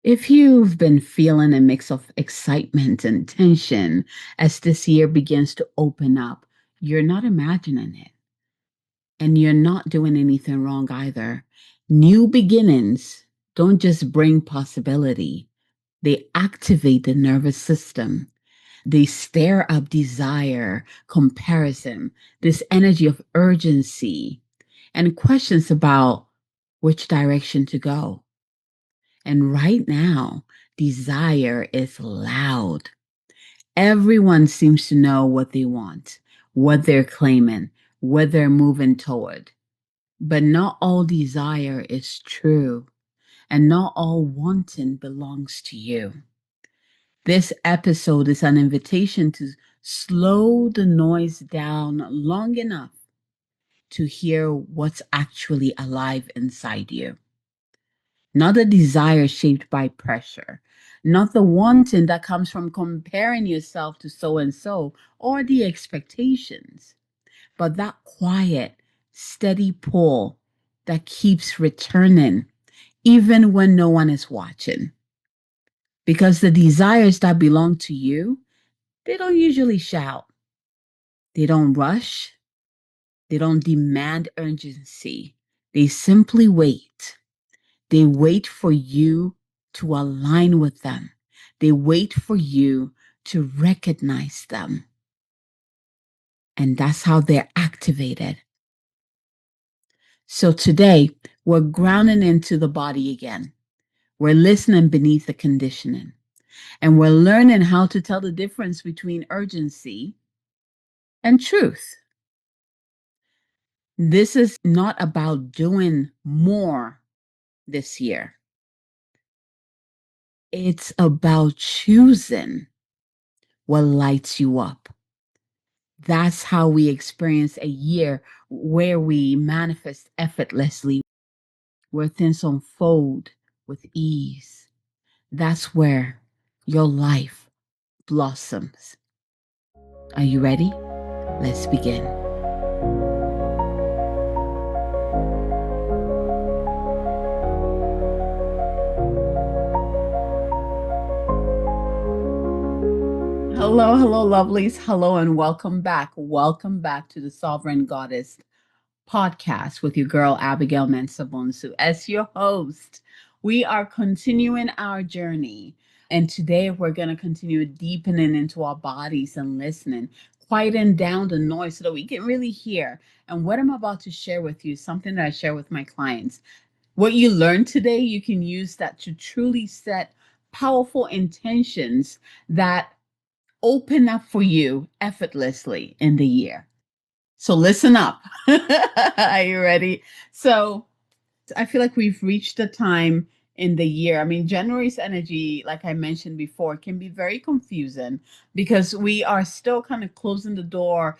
If you've been feeling a mix of excitement and tension as this year begins to open up, you're not imagining it. And you're not doing anything wrong either. New beginnings don't just bring possibility, they activate the nervous system. They stir up desire, comparison, this energy of urgency, and questions about which direction to go. And right now, desire is loud. Everyone seems to know what they want, what they're claiming, what they're moving toward. But not all desire is true, and not all wanting belongs to you. This episode is an invitation to slow the noise down long enough to hear what's actually alive inside you. Not a desire shaped by pressure, not the wanting that comes from comparing yourself to so and so or the expectations, but that quiet, steady pull that keeps returning even when no one is watching. Because the desires that belong to you, they don't usually shout, they don't rush, they don't demand urgency. They simply wait. They wait for you to align with them. They wait for you to recognize them. And that's how they're activated. So today, we're grounding into the body again. We're listening beneath the conditioning. And we're learning how to tell the difference between urgency and truth. This is not about doing more this year. It's about choosing what lights you up. That's how we experience a year where we manifest effortlessly, where things unfold with ease. That's where your life blossoms. Are you ready? Let's begin. Hello, hello, lovelies. Hello, and welcome back. Welcome back to the Sovereign Goddess podcast with your girl, Abigail Mensah-Bonsu. As your host, we are continuing our journey. And today we're going to continue deepening into our bodies and listening, quieting down the noise so that we can really hear. And what I'm about to share with you is something that I share with my clients. What you learned today, you can use that to truly set powerful intentions that open up for you effortlessly in the year. So listen up. Are you ready? So I feel like we've reached the time in the year. I mean, January's energy, like I mentioned before, can be very confusing because we are still kind of closing the door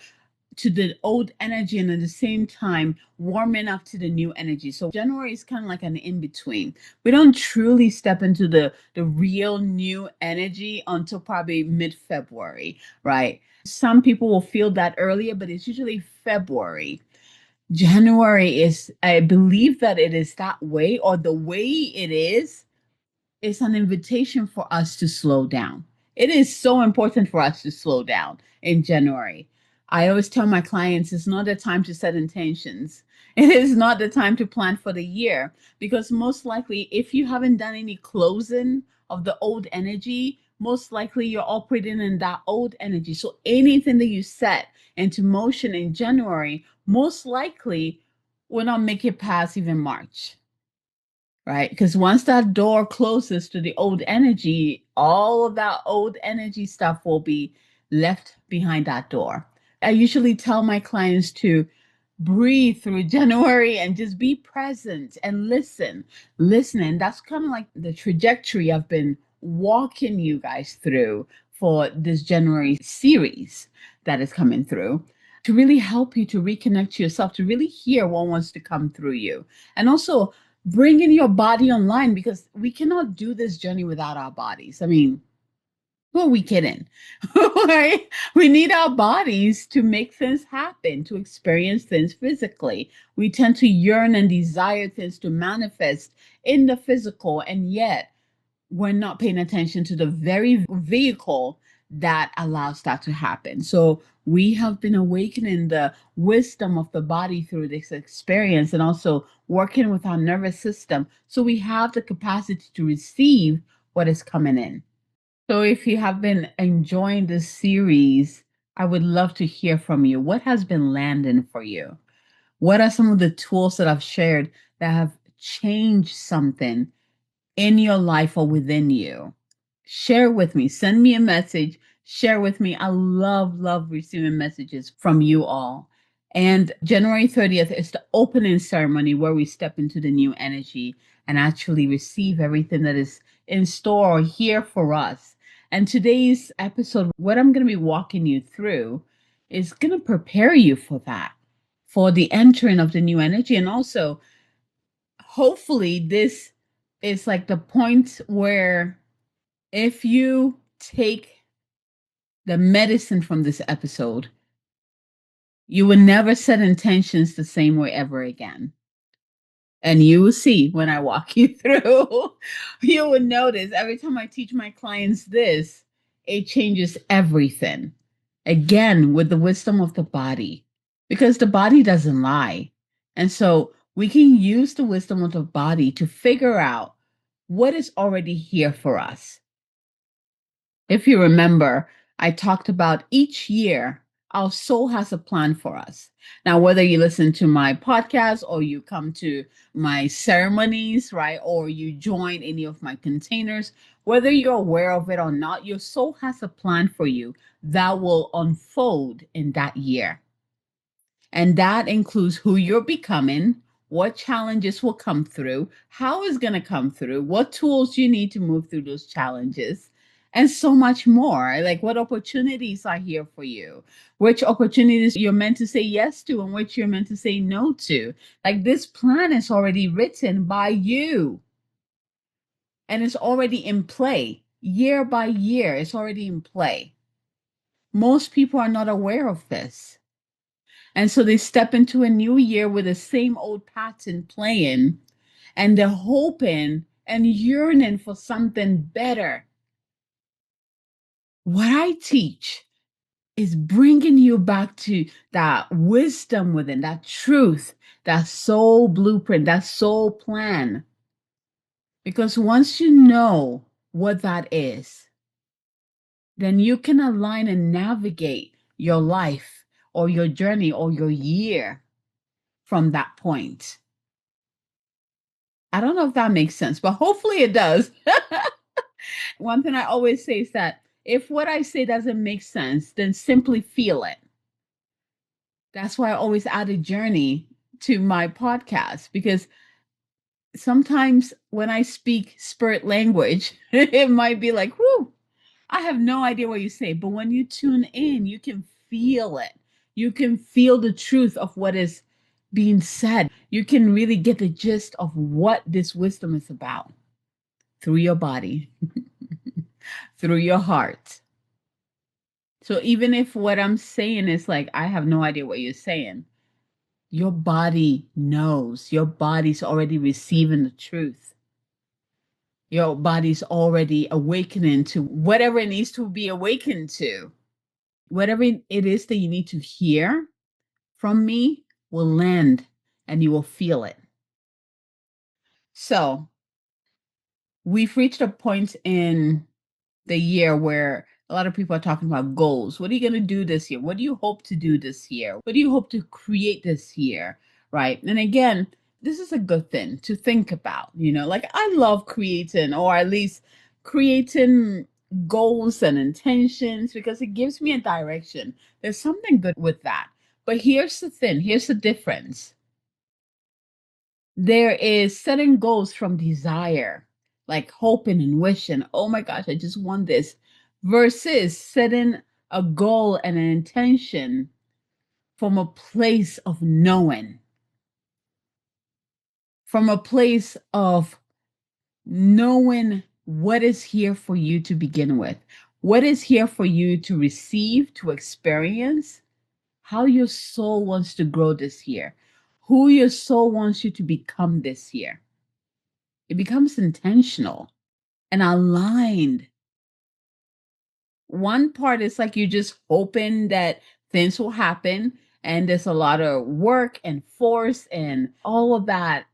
to the old energy and at the same time warming up to the new energy. So January is kind of like an in-between. We don't truly step into the real new energy until probably mid-February, right? Some people will feel that earlier, but it's usually February. January is, I believe that it is that way, or the way it is an invitation for us to slow down. It is so important for us to slow down in January. I always tell my clients it's not the time to set intentions. It is not the time to plan for the year because most likely, if you haven't done any closing of the old energy, most likely you're operating in that old energy. So anything that you set into motion in January, most likely will not make it past even March, right? Because once that door closes to the old energy, all of that old energy stuff will be left behind that door. I usually tell my clients to breathe through January and just be present and listen. Listening, that's kind of like the trajectory I've been walking you guys through for this January series that is coming through to really help you to reconnect to yourself, to really hear what wants to come through you. And also bringing your body online because we cannot do this journey without our bodies. I mean, who are we kidding? Right? We need our bodies to make things happen, to experience things physically. We tend to yearn and desire things to manifest in the physical, and yet we're not paying attention to the very vehicle that allows that to happen. So we have been awakening the wisdom of the body through this experience and also working with our nervous system. So we have the capacity to receive what is coming in. So if you have been enjoying this series, I would love to hear from you. What has been landing for you? What are some of the tools that I've shared that have changed something in your life or within you? Share with me. Send me a message. Share with me. I love receiving messages from you all. And January 30th is the opening ceremony where we step into the new energy and actually receive everything that is in store or here for us. And today's episode, what I'm going to be walking you through is going to prepare you for that, for the entering of the new energy. And also, hopefully, this is like the point where if you take the medicine from this episode, you will never set intentions the same way ever again. And you will see when I walk you through, you will notice every time I teach my clients this, it changes everything. Again, with the wisdom of the body, because the body doesn't lie. And so we can use the wisdom of the body to figure out what is already here for us. If you remember, I talked about each year, our soul has a plan for us. Now, whether you listen to my podcast or you come to my ceremonies, right, or you join any of my containers, whether you're aware of it or not, your soul has a plan for you that will unfold in that year. And that includes who you're becoming, what challenges will come through, how it's going to come through, what tools you need to move through those challenges, and so much more. Like what opportunities are here for you, which opportunities you're meant to say yes to, and which you're meant to say no to. Like this plan is already written by you and it's already in play year by year. It's already in play. Most people are not aware of this. And so they step into a new year with the same old pattern playing, and they're hoping and yearning for something better. What I teach is bringing you back to that wisdom within, that truth, that soul blueprint, that soul plan. Because once you know what that is, then you can align and navigate your life or your journey or your year from that point. I don't know if that makes sense, but hopefully it does. One thing I always say is that if what I say doesn't make sense, then simply feel it. That's why I always add a journey to my podcast, because sometimes when I speak spirit language, it might be like, whoo, I have no idea what you say. But when you tune in, you can feel it. You can feel the truth of what is being said. You can really get the gist of what this wisdom is about through your body, through your heart. So even if what I'm saying is like, I have no idea what you're saying, your body knows. Your body's already receiving the truth. Your body's already awakening to whatever it needs to be awakened to. Whatever it is that you need to hear from me will land and you will feel it. So we've reached a point in the year where a lot of people are talking about goals. What are you going to do this year? What do you hope to do this year? What do you hope to create this year? Right. And again, this is a good thing to think about. Like I love creating, or at least creating goals and intentions, because it gives me a direction. There's something good with that. But here's the thing, here's the difference. There is setting goals from desire, like hoping and wishing, oh my gosh, I just want this, versus setting a goal and an intention from a place of knowing, from a place of knowing what is here for you to begin with, what is here for you to receive, to experience, how your soul wants to grow this year, who your soul wants you to become this year. It becomes intentional. and aligned. One part is like you're just hoping that things will happen, and there's a lot of work and force and all of that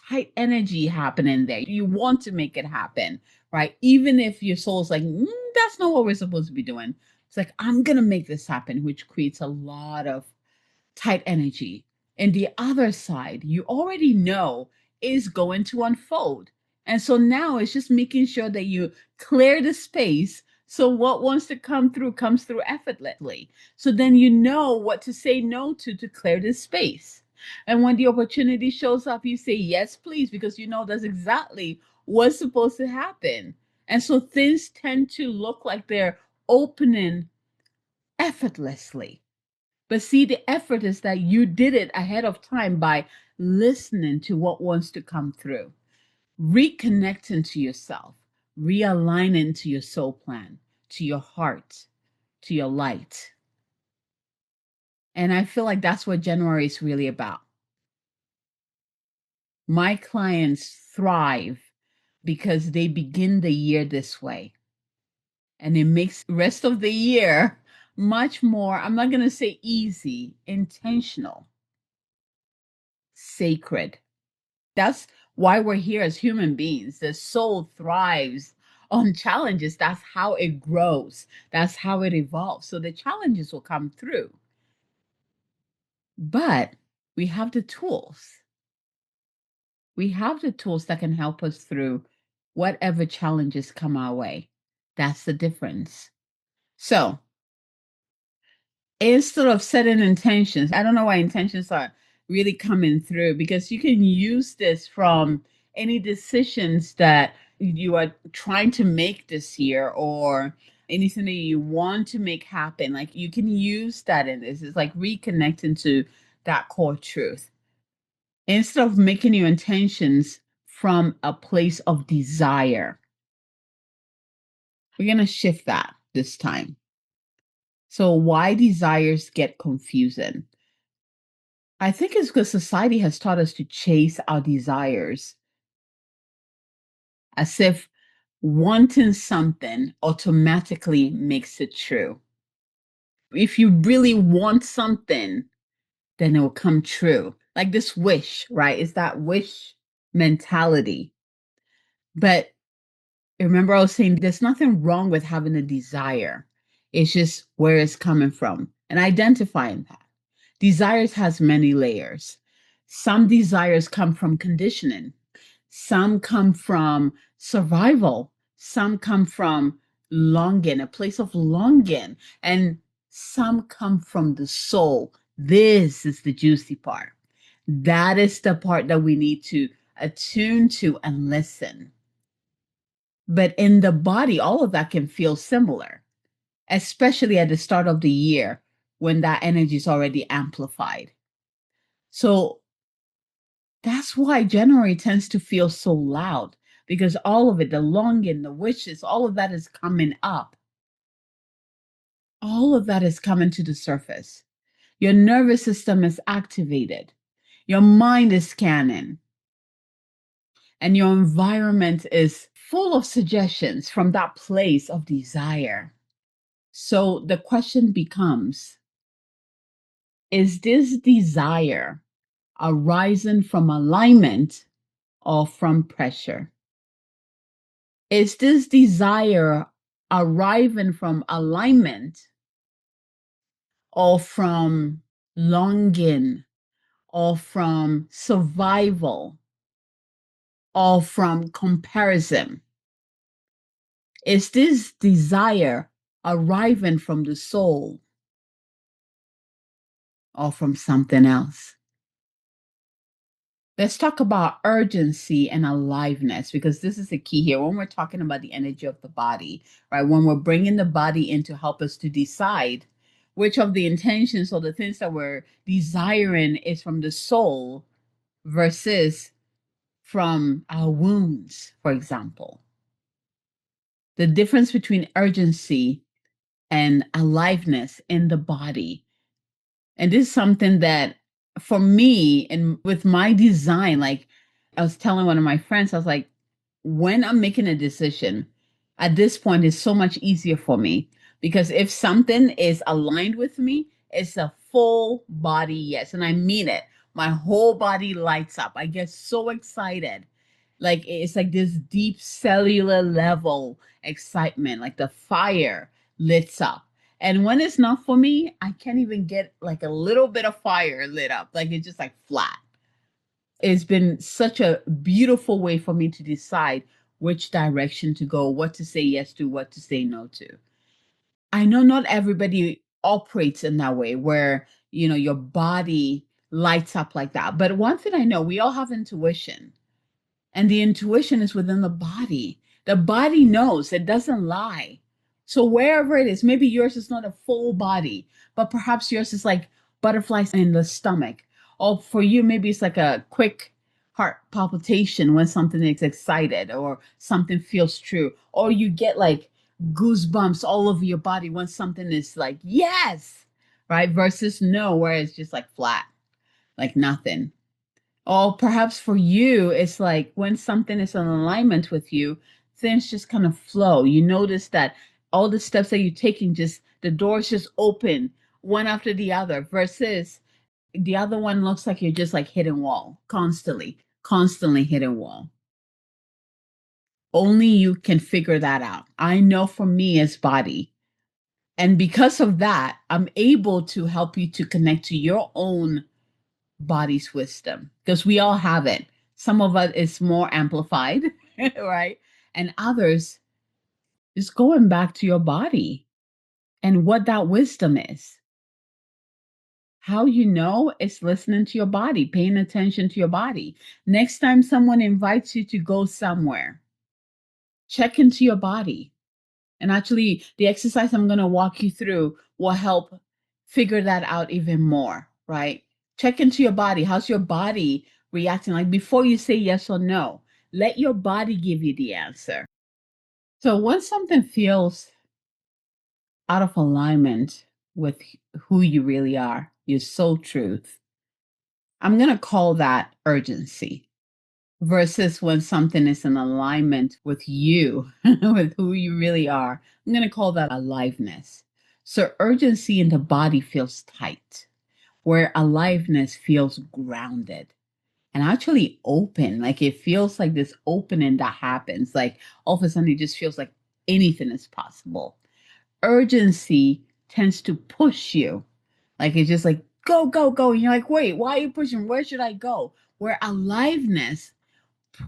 tight energy happening there. You want to make it happen, right? Even if your soul's like, that's not what we're supposed to be doing. It's like, I'm going to make this happen, which creates a lot of tight energy. And the other side, you already know is going to unfold. And so now it's just making sure that you clear the space so what wants to come through comes through effortlessly. So then you know what to say no to clear this space. And when the opportunity shows up, you say yes, please, because you know that's exactly what's supposed to happen. And so things tend to look like they're opening effortlessly. But see, the effort is that you did it ahead of time by listening to what wants to come through, reconnecting to yourself, realigning to your soul plan, to your heart, to your light. And I feel like that's what January is really about. My clients thrive because they begin the year this way. And it makes the rest of the year much more, I'm not going to say easy, intentional, sacred. That's why we're here as human beings. The soul thrives on challenges. That's how it grows. That's how it evolves. So the challenges will come through. But we have the tools. We have the tools that can help us through whatever challenges come our way. That's the difference. So instead of setting intentions, I don't know why intentions are really coming through, because you can use this from any decisions that you are trying to make this year, or anything that you want to make happen. Like you can use that in this. It's like reconnecting to that core truth. Instead of making your intentions from a place of desire, we're going to shift that this time. So, why desires get confusing? I think it's because society has taught us to chase our desires as if wanting something automatically makes it true. If you really want something, then it will come true. Like this wish, right? It's that wish mentality. But remember, I was saying there's nothing wrong with having a desire. It's just where it's coming from and identifying that. Desires has many layers. Some desires come from conditioning. Some come from survival. Some come from longing, a place of longing. And some come from the soul. This is the juicy part. That is the part that we need to attune to and listen. But in the body, all of that can feel similar, especially at the start of the year when that energy is already amplified. So that's why January tends to feel so loud, because all of it, the longing, the wishes, all of that is coming up. All of that is coming to the surface. Your nervous system is activated. Your mind is scanning. And your environment is full of suggestions from that place of desire. So the question becomes, is this desire arising from alignment or from pressure? Is this desire arriving from alignment or from longing or from survival or from comparison? Is this desire arriving from the soul or from something else? Let's talk about urgency and aliveness, because this is the key here when we're talking about the energy of the body, right? When we're bringing the body in to help us to decide which of the intentions or the things that we're desiring is from the soul versus from our wounds, for example. The difference between urgency and aliveness in the body. And this is something that for me and with my design, like I was telling one of my friends, I was like, when I'm making a decision, at this point, it's so much easier for me because if something is aligned with me, it's a full body yes. And I mean it. My whole body lights up. I get so excited. Like it's like this deep cellular level excitement, like the fire lit up. And when it's not for me, I can't even get like a little bit of fire lit up. Like it's just like flat. It's been such a beautiful way for me to decide which direction to go, what to say yes to, what to say no to. I know not everybody operates in that way where, your body lights up like that. But one thing I know, we all have intuition. And the intuition is within the body. The body knows, it doesn't lie. So wherever it is, maybe yours is not a full body, but perhaps yours is like butterflies in the stomach. Or for you, maybe it's like a quick heart palpitation when something is excited or something feels true. Or you get like goosebumps all over your body when something is like, yes, right? Versus no, where it's just like flat, like nothing. Or perhaps for you, it's like when something is in alignment with you, things just kind of flow. You notice that all the steps that you're taking, just the doors just open one after the other, versus the other one looks like you're just like hitting wall constantly, constantly hitting wall. Only you can figure that out. I know for me as body. And because of that, I'm able to help you to connect to your own body's wisdom because we all have it. Some of us is more amplified, right? And others is going back to your body and what that wisdom is. How you know is listening to your body, paying attention to your body. Next time someone invites you to go somewhere, check into your body. And actually, the exercise I'm going to walk you through will help figure that out even more, right? Check into your body. How's your body reacting? Like before you say yes or no, let your body give you the answer. So when something feels out of alignment with who you really are, your soul truth, I'm going to call that urgency. Versus when something is in alignment with you, with who you really are. I'm going to call that aliveness. So urgency in the body feels tight, where aliveness feels grounded and actually open. Like it feels like this opening that happens. Like all of a sudden it just feels like anything is possible. Urgency tends to push you. Like it's just like, go, go, go. And you're like, wait, why are you pushing? Where should I go? Where aliveness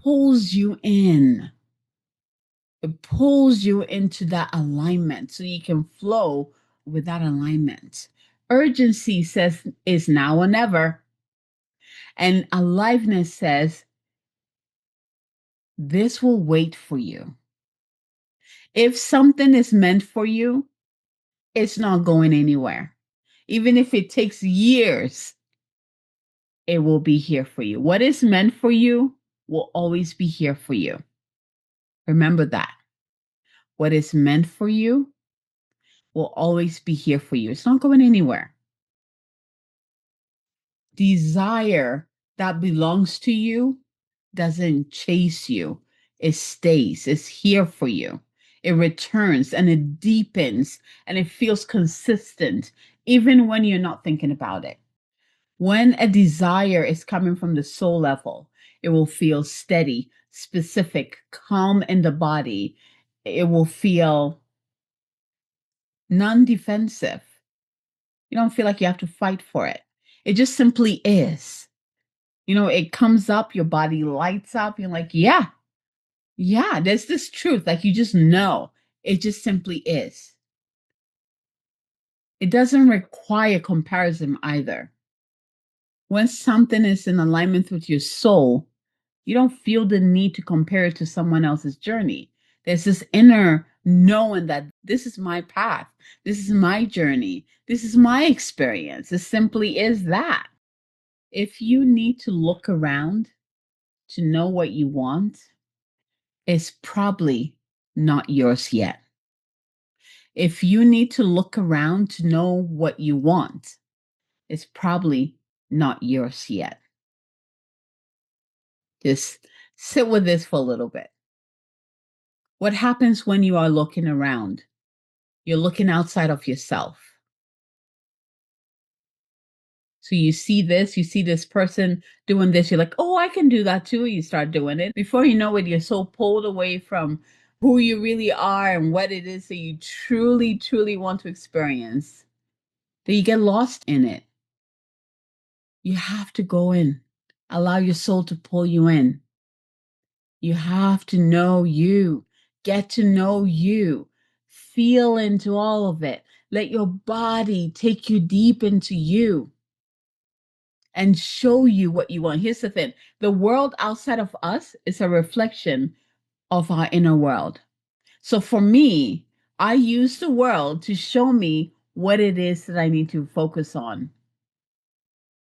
pulls you in. It pulls you into that alignment so you can flow with that alignment. Urgency says is now or never. And aliveness says this will wait for you. If something is meant for you, it's not going anywhere. Even if it takes years, it will be here for you. What is meant for you will always be here for you. Remember that. What is meant for you will always be here for you. It's not going anywhere. Desire that belongs to you doesn't chase you, it stays, it's here for you. It returns and it deepens and it feels consistent, even when you're not thinking about it. When a desire is coming from the soul level, it will feel steady, specific, calm in the body. It will feel non defensive. You don't feel like you have to fight for it. It just simply is. It comes up, your body lights up. You're like, yeah, yeah, there's this truth. Like you just know. It just simply is. It doesn't require comparison either. When something is in alignment with your soul, you don't feel the need to compare it to someone else's journey. There's this inner knowing that this is my path. This is my journey. This is my experience. It simply is that. If you need to look around to know what you want, it's probably not yours yet. If you need to look around to know what you want, it's probably not yours yet. Just sit with this for a little bit. What happens when you are looking around? You're looking outside of yourself. So you see this person doing this, you're like, oh, I can do that too. You start doing it. Before you know it, you're so pulled away from who you really are and what it is that you truly, truly want to experience that you get lost in it. You have to go in, allow your soul to pull you in. You have to know you, get to know you, feel into all of it. Let your body take you deep into you and show you what you want. Here's the thing: the world outside of us is a reflection of our inner world. So for me, I use the world to show me what it is that I need to focus on.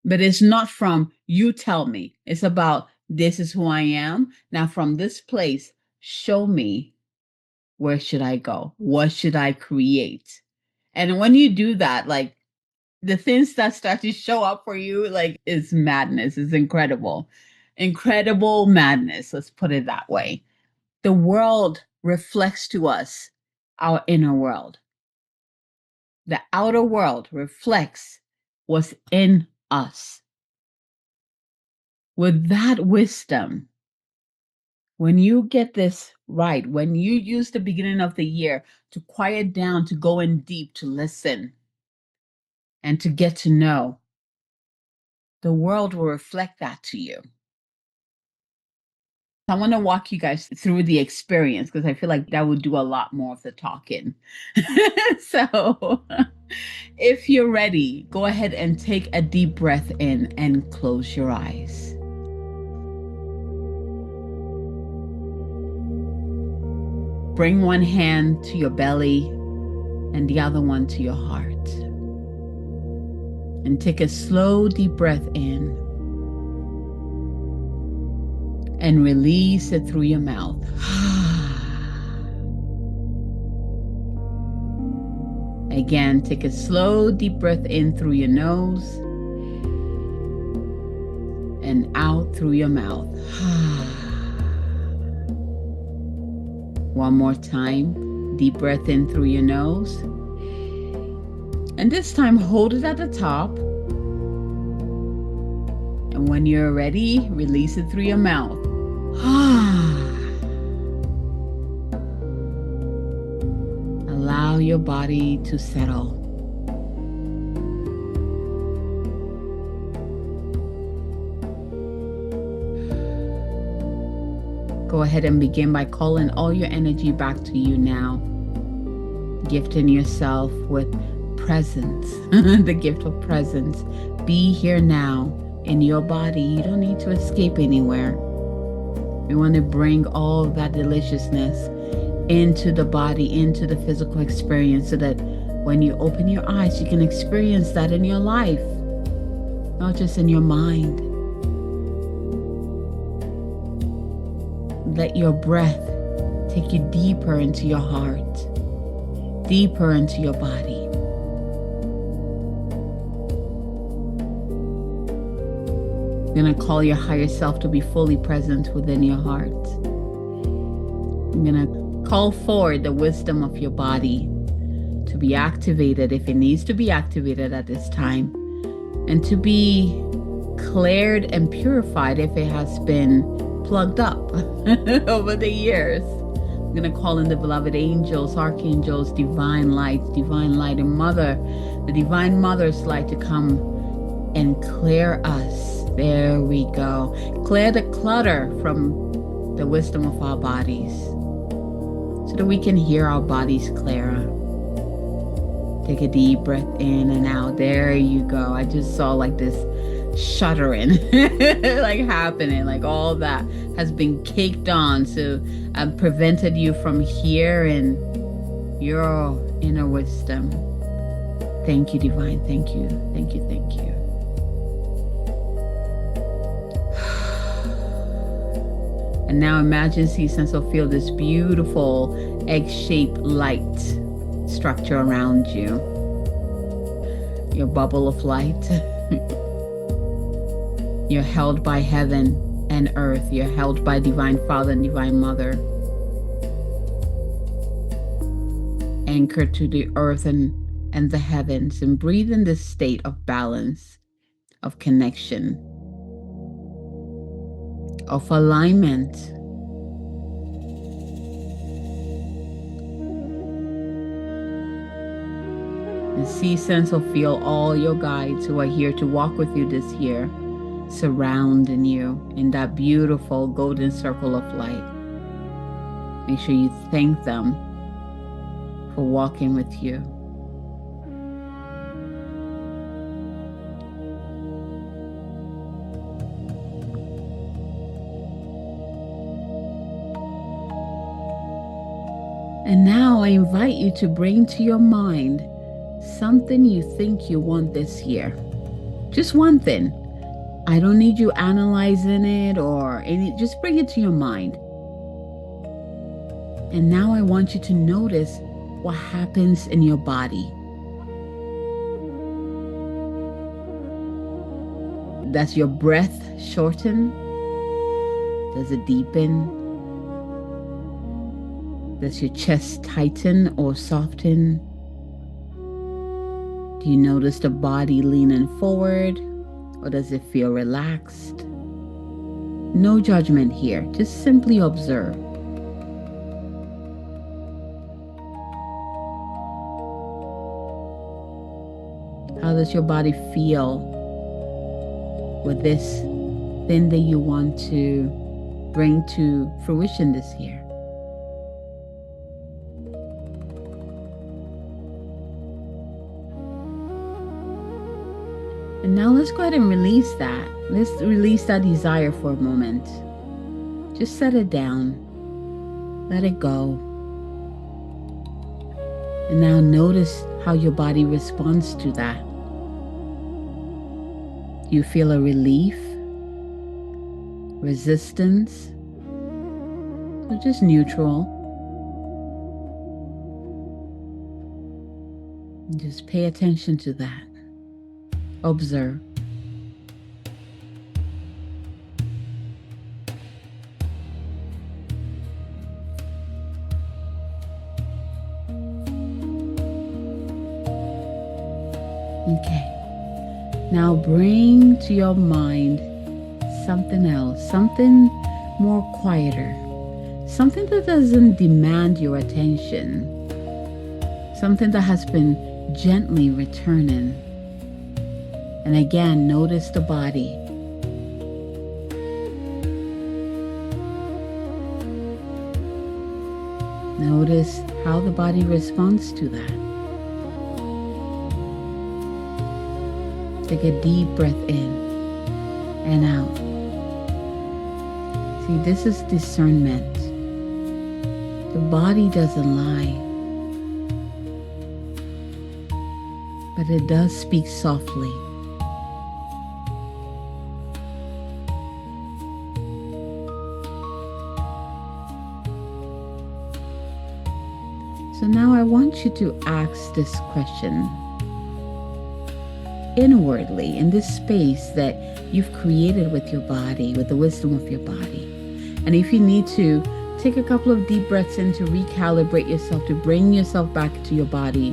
But it's not from you tell me, it's about this is who I am. Now, from this place, show me, where should I go? What should I create? And when you do that, like, the things that start to show up for you, like, is madness. It's incredible. Incredible madness. Let's put it that way. The world reflects to us our inner world. The outer world reflects what's in us. With that wisdom, when you get this right, when you use the beginning of the year to quiet down, to go in deep, to listen, and to get to know, the world will reflect that to you. I want to walk you guys through the experience because I feel like that would do a lot more of the talking. So, if you're ready, go ahead and take a deep breath in and close your eyes. Bring one hand to your belly and the other one to your heart. And take a slow, deep breath in and release it through your mouth. Again, take a slow, deep breath in through your nose and out through your mouth. One more time, deep breath in through your nose. And this time, hold it at the top. And when you're ready, release it through your mouth. Allow your body to settle. Go ahead and begin by calling all your energy back to you now. Gifting yourself with presence, the gift of presence. Be here now in your body. You don't need to escape anywhere. We want to bring all of that deliciousness into the body, into the physical experience, so that when you open your eyes, you can experience that in your life, not just in your mind. Let your breath take you deeper into your heart, deeper into your body. You're going to call your higher self to be fully present within your heart. I'm going to call forward the wisdom of your body to be activated if it needs to be activated at this time, and to be cleared and purified if it has been plugged up over the years. I'm going to call in the beloved angels, archangels, divine light, and mother, the divine mother's light, to come and clear us. There we go. Clear the clutter from the wisdom of our bodies so that we can hear our bodies clearer. Take a deep breath in and out. There you go. I just saw like this shuddering like happening, like all that has been caked on, so I've prevented you from hearing your inner wisdom. Thank you, divine. Thank you. Thank you. Thank you. And now imagine, see, sense, or feel this beautiful egg-shaped light structure around you. Your bubble of light. You're held by heaven and earth. You're held by Divine Father and Divine Mother. anchor to the earth and the heavens, and breathe in this state of balance, of connection, of alignment. And see, sense, or feel all your guides who are here to walk with you this year, surrounding you in that beautiful golden circle of light. Make sure you thank them for walking with you. And now I invite you to bring to your mind something you think you want this year. Just one thing. I don't need you analyzing it or any, just bring it to your mind. And now I want you to notice what happens in your body. Does your breath shorten? Does it deepen? Does your chest tighten or soften? Do you notice the body leaning forward, or does it feel relaxed? No judgment here, just simply observe. How does your body feel with this thing that you want to bring to fruition this year? And now let's go ahead and release that. Let's release that desire for a moment. Just set it down. Let it go. And now notice how your body responds to that. Do you feel a relief? Resistance? Or just neutral? And just pay attention to that. Observe. Okay. Now bring to your mind something else, something more quieter, something that doesn't demand your attention, something that has been gently returning. And again, notice the body. Notice how the body responds to that. Take a deep breath in and out. See, this is discernment. The body doesn't lie, but it does speak softly. So now I want you to ask this question inwardly in this space that you've created with your body, with the wisdom of your body. And if you need to, take a couple of deep breaths in to recalibrate yourself, to bring yourself back to your body.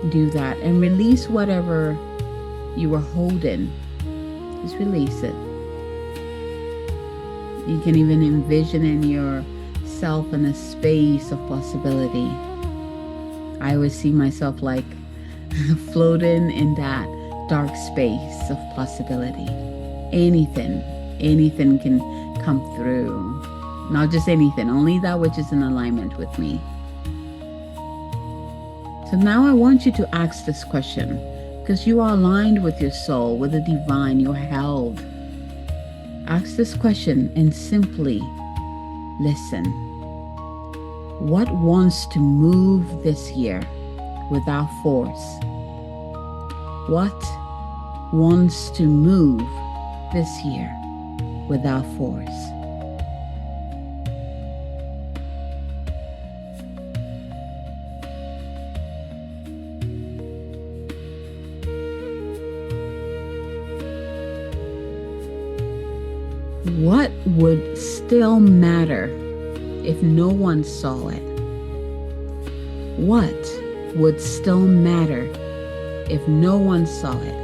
Do that and release whatever you were holding. Just release it. You can even envision in yourself in a space of possibility. I always see myself like floating in that dark space of possibility. Anything can come through. Not just anything, only that which is in alignment with me. So now I want you to ask this question, because you are aligned with your soul, with the divine, you're held. Ask this question and simply listen. What wants to move this year without force? What wants to move this year without force? What would still matter if no one saw it? What would still matter if no one saw it?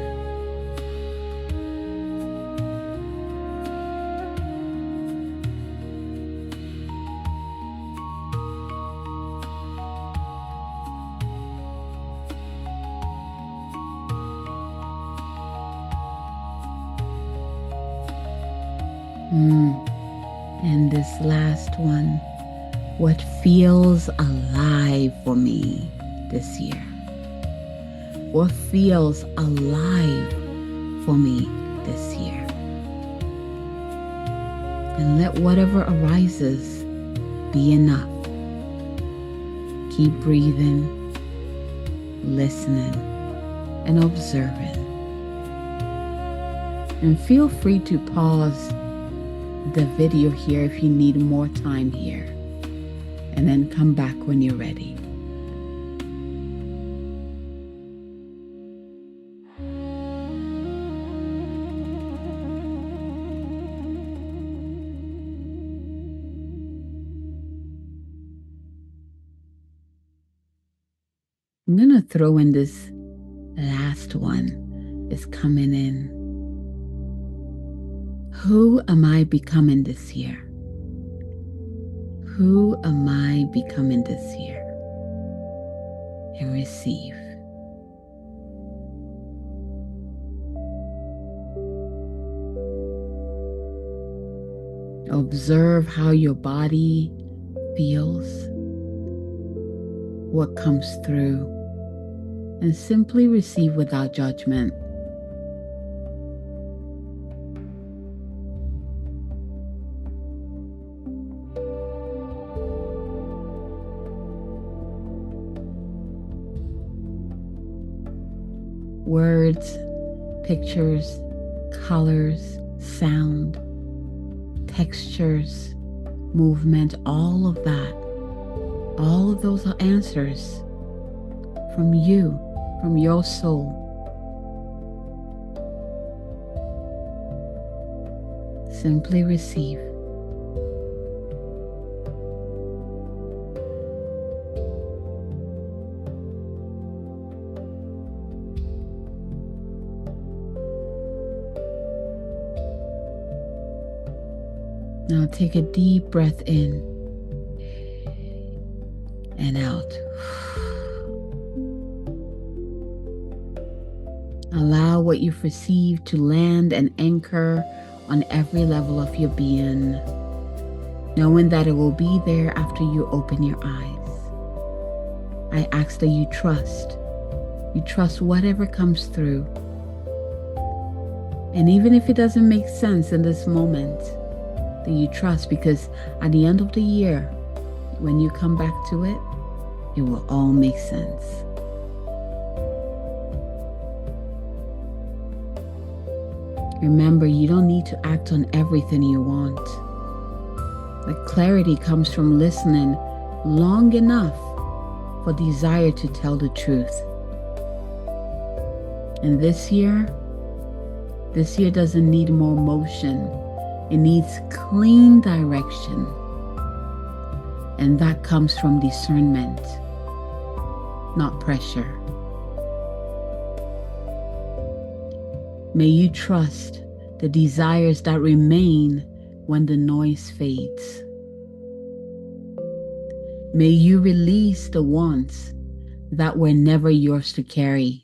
And this last one, what feels alive for me this year? What feels alive for me this year? And let whatever arises be enough. Keep breathing, listening, and observing. And feel free to pause the video here if you need more time here, and then come back when you're ready. I'm going to throw in this last one is coming in. Who am I becoming this year? Who am I becoming this year? And receive. Observe how your body feels, what comes through, and simply receive without judgment. Words, pictures, colors, sound, textures, movement, all of that, all of those are answers from you, from your soul. Simply receive. Now take a deep breath in and out. Allow what you've received to land and anchor on every level of your being, knowing that it will be there after you open your eyes. I ask that you trust whatever comes through. And even if it doesn't make sense in this moment, that you trust, because at the end of the year, when you come back to it, it will all make sense. Remember, you don't need to act on everything you want. The clarity comes from listening long enough for desire to tell the truth. And this year doesn't need more motion. It needs clean direction. And that comes from discernment, not pressure. May you trust the desires that remain when the noise fades. May you release the wants that were never yours to carry.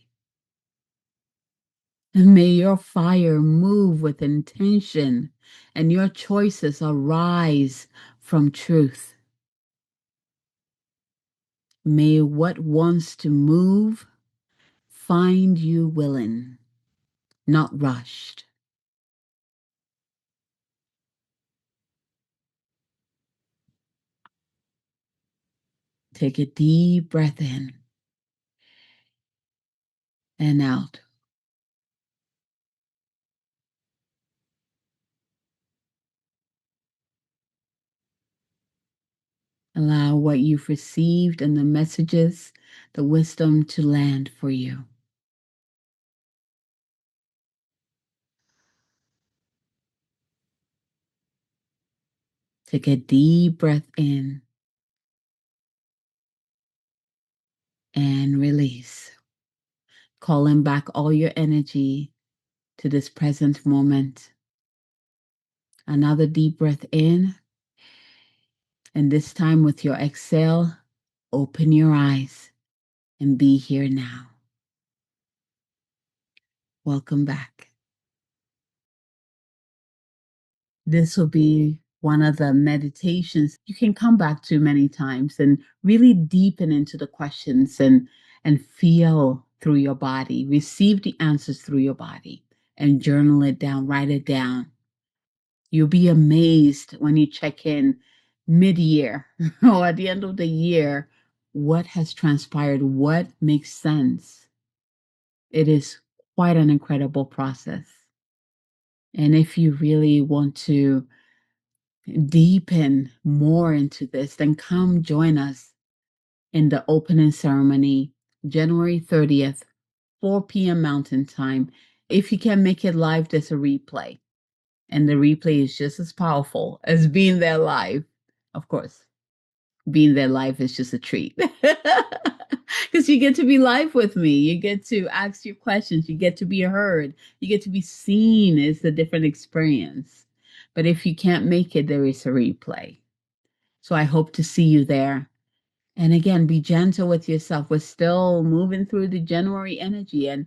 And may your fire move with intention and your choices arise from truth. May what wants to move find you willing, not rushed. Take a deep breath in and out. Allow what you've received and the messages, the wisdom to land for you. Take a deep breath in and release. Calling back all your energy to this present moment. Another deep breath in, and this time with your exhale, open your eyes and be here now. Welcome back. This will be one of the meditations you can come back to many times and really deepen into the questions and feel through your body, receive the answers through your body, and journal it down, write it down. You'll be amazed when you check in mid-year or at the end of the year what has transpired, what makes sense. It is quite an incredible process. And if you really want to deepen more into this, then come join us in the opening ceremony, January 30th, 4 p.m. Mountain Time. If you can make it live, there's a replay. And the replay is just as powerful as being there live. Of course, being there live is just a treat. Because you get to be live with me. You get to ask your questions. You get to be heard. You get to be seen. It's a different experience. But if you can't make it, there is a replay. So I hope to see you there. And again, be gentle with yourself. We're still moving through the January energy, and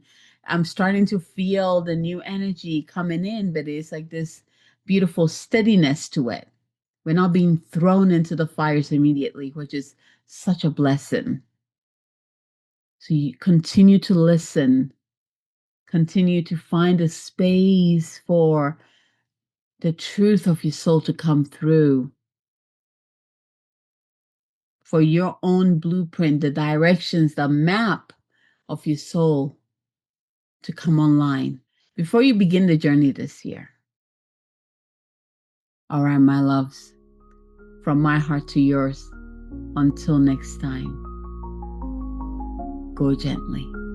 I'm starting to feel the new energy coming in, but it's like this beautiful steadiness to it. We're not being thrown into the fires immediately, which is such a blessing. So you continue to listen, continue to find a space for the truth of your soul to come through, for your own blueprint, the directions, the map of your soul to come online before you begin the journey this year. All right, my loves, from my heart to yours, until next time, go gently.